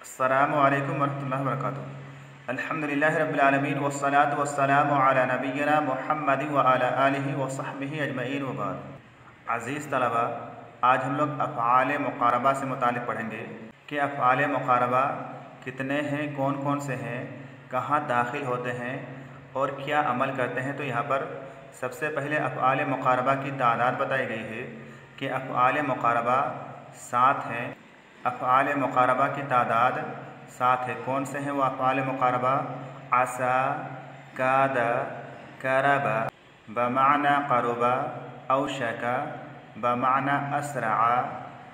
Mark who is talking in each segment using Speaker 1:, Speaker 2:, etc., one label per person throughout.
Speaker 1: अस्सलामु अलैकुम वरहमतुल्लाहि वबरकातुहू। अल्हम्दुलिल्लाहि रब्बिल आलमीन वस्सलातु वस्सलामु अला नबिय्यिना मुहम्मदिन व अला आलिहि व सहबिहि अजमईन व बाद। अज़ीज़ तलबा, आज हम लोग अफ़आल मुक़ारबा से मुतालिक पढ़ेंगे कि अफ़आल मुक़ारबा कितने हैं, कौन कौन से हैं, कहाँ दाखिल होते हैं और क्या अमल करते हैं। तो यहाँ पर सबसे पहले अफ़आल मुक़ारबा की तादाद बताई गई है कि अफ़आल मुक़ारबा 7 हैं। अफ़आल मुक़ारबा की तादाद 7 है। कौन से हैं वो अफ़आल मुक़ारबा? आसा, कादा, करबा, बमाना क़रुबा, औशका, बमाना असरआ,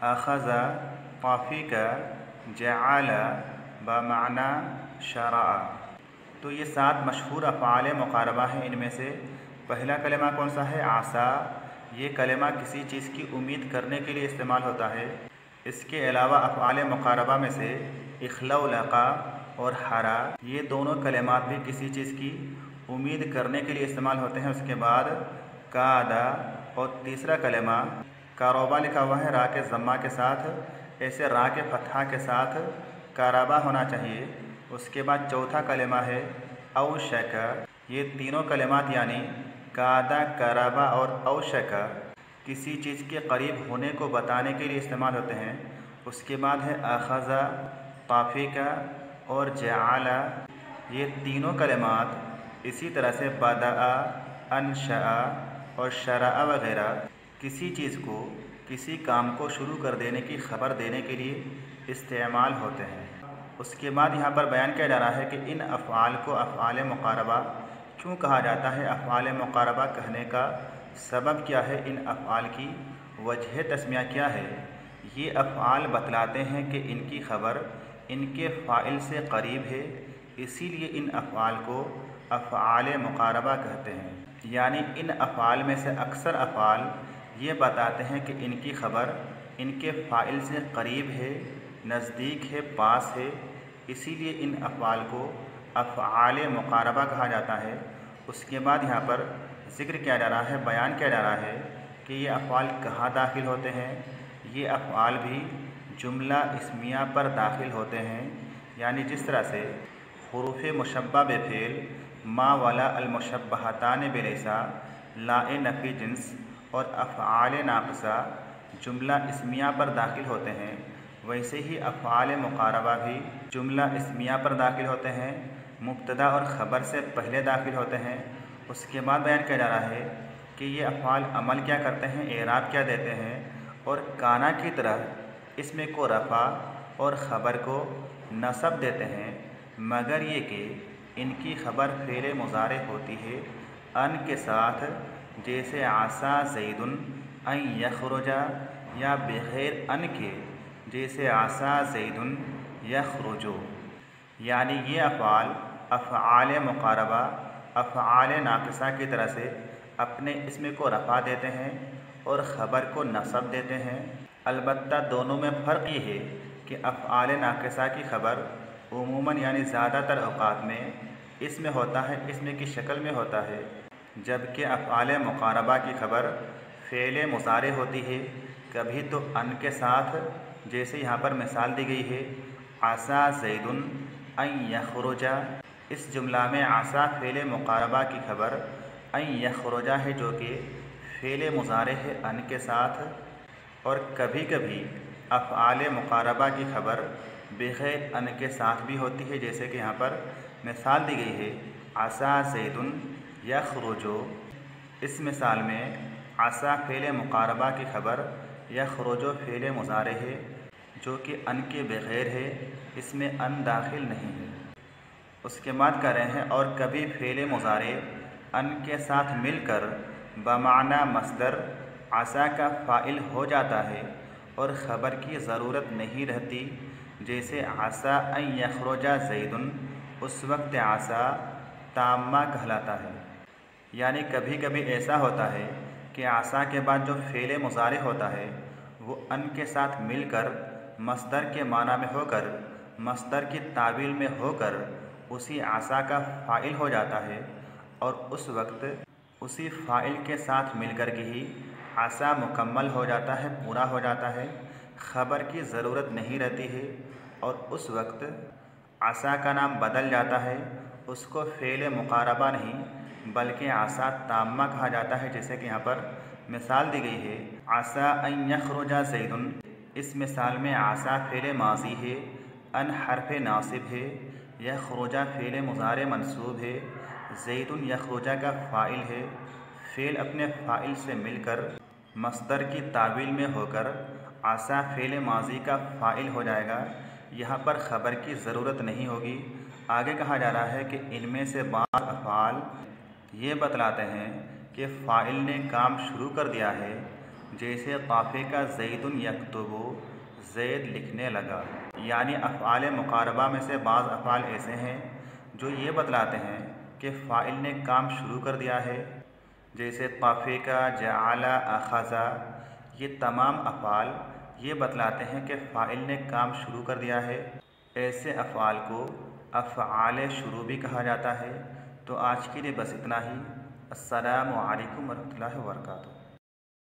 Speaker 1: अख़ज़ा, ताफ़िका, जअला, बमाना शरआ। तो ये 7 मशहूर अफ़आल मुक़ारबा हैं। इनमें से पहला कलिमा कौन सा है? आसा। ये कलिमा किसी चीज़ की उम्मीद करने के लिए इस्तेमाल होता है। इसके अलावा अफ़आल मुक़ारबा में से इख़्लौलक़ा और हरा, ये दोनों कलिमात भी किसी चीज़ की उम्मीद करने के लिए इस्तेमाल होते हैं। उसके बाद कादा और तीसरा कलिमा कारोबा लिखा हुआ है रा के ज़म्मा के साथ, ऐसे रा के फतहा के साथ काराबा होना चाहिए। उसके बाद चौथा कलिमा है औशका। ये तीनों कलिमात यानी कादा, कराबा और औशका किसी चीज़ के करीब होने को बताने के लिए इस्तेमाल होते हैं। उसके बाद है अख़ज़ा, ताफ़िका और जअला। ये तीनों कलिमात इसी तरह से बदअ, अनशअ और शरअ वग़ैरह किसी चीज़ को, किसी काम को शुरू कर देने की खबर देने के लिए इस्तेमाल होते हैं। उसके बाद यहाँ पर बयान किया जा रहा है कि इन अफ़आल को अफ़आल मुक़ारबा क्यों कहा जाता है। अफ़आल मुक़ारबा कहने का सबब क्या है, इन अफ़आल की वजह तस्मिया क्या है। ये अफ़आल बतलाते हैं कि इनकी ख़बर इनके फ़ाइल से करीब है, इसीलिए इन अफ़आल को अफ़आल मुक़ारबा कहते हैं। यानी इन अफ़आल में से अक्सर अफ़आल ये बताते हैं कि इनकी ख़बर इनके फ़ाइल से करीब है, नज़दीक है, पास है, इसीलिए इन अफ़आल को अफ़आल मुक़ारबा कहा जाता है। उसके बाद यहाँ पर ज़िक्र किया जा रहा है, बयान किया जा रहा है कि ये अफ़आल कहाँ दाखिल होते हैं। ये अफ़आल भी जुमला इस्मिया पर दाखिल होते हैं। यानी जिस तरह से हुरूफ़ मुशब्बा बेफ़ेल, मा वाला अलमुशब्बहतान बिलैसा, लाए नफ़ी जिन्स और अफ़आल नाक़िसा जुमला इस्मिया पर दाखिल होते हैं, वैसे ही अफ़आल मुक़ारबा भी जुमला इस्मिया पर दाखिल होते हैं, मुब्तदा और ख़बर से पहले दाखिल होते हैं। उसके बाद बयान किया जा रहा है कि ये अफ़आल अमल क्या करते हैं, एराब क्या देते हैं और काना की तरह इसमें को रफ़ा और ख़बर को नसब देते हैं, मगर ये कि इनकी ख़बर फ़ेल मुज़ारे होती है अन के साथ, जैसे आसा ज़ैदुन अन यख़रुजा, या बग़ैर अन के जैसे आसा ज़ैदुन यख़रुजु। यानी ये अफ़आल अफ़आल मुक़ारबा अफ़आल नाक़िसा की तरह से अपने इसमें को रफ़ा देते हैं और ख़बर को नसब देते हैं। अलबत्ता दोनों में फ़र्क ये है कि अफ़आल नाक़िसा की ख़बर उमूमन यानी ज़्यादातर औक़ात में इसमें होता है, इसमें की शक्ल में होता है, जबकि अफ़आल मुक़ारबा की ख़बर फ़ेल मुज़ारे होती है, कभी तो अन के साथ, जैसे यहाँ पर मिसाल दी गई है आसा ज़ैदुन अन यख़रुजा। इस जुमला में आसा फ़ेल मुक़ारबा की ख़बर अन यख़रुजा है, जो कि फ़ेल मुज़ारे है अन के साथ। और कभी कभी अफ़आल मुक़ारबा की ख़बर बग़ैर अन के साथ भी होती है, जैसे कि यहाँ पर मिसाल दी गई है आसा ज़ैदुन यख़रुजु। इस मिसाल में आसा फ़ेल मुक़ारबा की ख़बर यख़रुजु फ़ेल मुज़ारे है, जो कि अन के बग़ैर है, इसमें अन दाखिल नहीं है। उसके बाद कह रहे हैं और कभी फ़ेल मुज़ारे अन के साथ मिलकर बमाना मस्दर आसा का फ़ाइल हो जाता है और ख़बर की ज़रूरत नहीं रहती, जैसे आसा अन यख़रुजा ज़ैदुन, उस वक्त आसा ताम्मा कहलाता है। यानी कभी कभी ऐसा होता है कि आसा के बाद जो फ़ेल मुज़ारे होता है वो अन के साथ मिलकर मस्दर के माना में होकर, मस्दर की तावील में होकर उसी आसा का फ़ाइल हो जाता है, और उस वक्त उसी फ़ाइल के साथ मिलकर के ही आसा मुकम्मल हो जाता है, पूरा हो जाता है, ख़बर की ज़रूरत नहीं रहती है। और उस वक्त आसा का नाम बदल जाता है, उसको फ़ेल मुक़ारबा नहीं बल्कि आसा ताम्मा कहा जाता है। जैसे कि यहाँ पर मिसाल दी गई है, आसा अन यख़रुजा ज़ैदुन। इस मिसाल में आसा फ़ेल माज़ी है, अन हरफ नासिब है, यख़रुजा फ़ेल मुज़ारे मंसूब है, ज़ैदुन यख़रुजा का फ़ाइल है। फ़ेल अपने फ़ाइल से मिलकर मस्दर की तावील में होकर आसा फ़ेल माज़ी का फ़ाइल हो जाएगा। यहाँ पर ख़बर की ज़रूरत नहीं होगी। आगे कहा जा रहा है कि इनमें से बाज़ अफ़आल ये बतलाते हैं कि फ़ाइल ने काम शुरू कर दिया है, जैसे काफ़े का ज़ैदुन यक्तुबु, ज़ैद लिखने लगा। यानी अफ़आल मुक़ारबा में से बाज़ अफ़आल ऐसे हैं जो ये बतलाते हैं कि फ़ाइल ने काम शुरू कर दिया है, जैसे काफ़े का, जअला, अख़ज़ा। ये तमाम अफ़आल ये बतलाते हैं कि फ़ाइल ने काम शुरू कर दिया है। ऐसे अफ़आल को अफ़आल शुरू भी कहा जाता है। तो आज के लिए बस इतना ही। अस्सलामु अलैकुम वरहमतुल्लाहि व बरकातुहू।